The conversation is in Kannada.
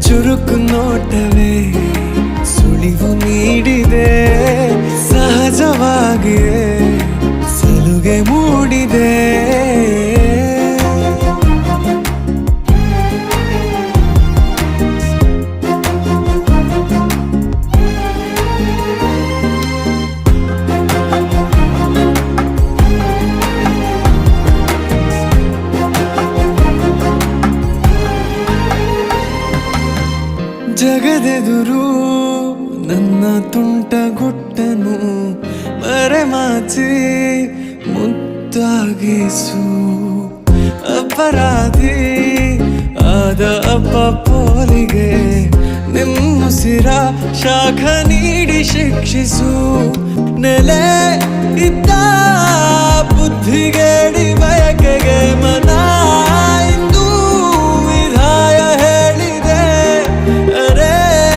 ಚುರುಕು ನೋಟವೇ ಸುಳಿವು ನೀಡಿದೆ, ಸಹಜವಾಗಿಯೇ ಸಲುಗೆ ಮೂಡಿದೆ. ಜಗದೆದುರು ನನ್ನ ತುಂಟ ಗುಟ್ಟನು ಮರೆಮಾಚಿ ಮುದ್ದಾಗಿಸು. ಅಪರಾಧಿ ಆದ ಅಪ್ಪ ಪೋಲಿಗೆ ನಿಮ್ಮುಸಿರ ಶಾಖ ನೀಡಿ ಶಿಕ್ಷಿಸು. ನೆಲೆ ಇದ್ದ ಬುದ್ಧಿಗೇಡಿ ಬಯಕೆಗೆ ಮನ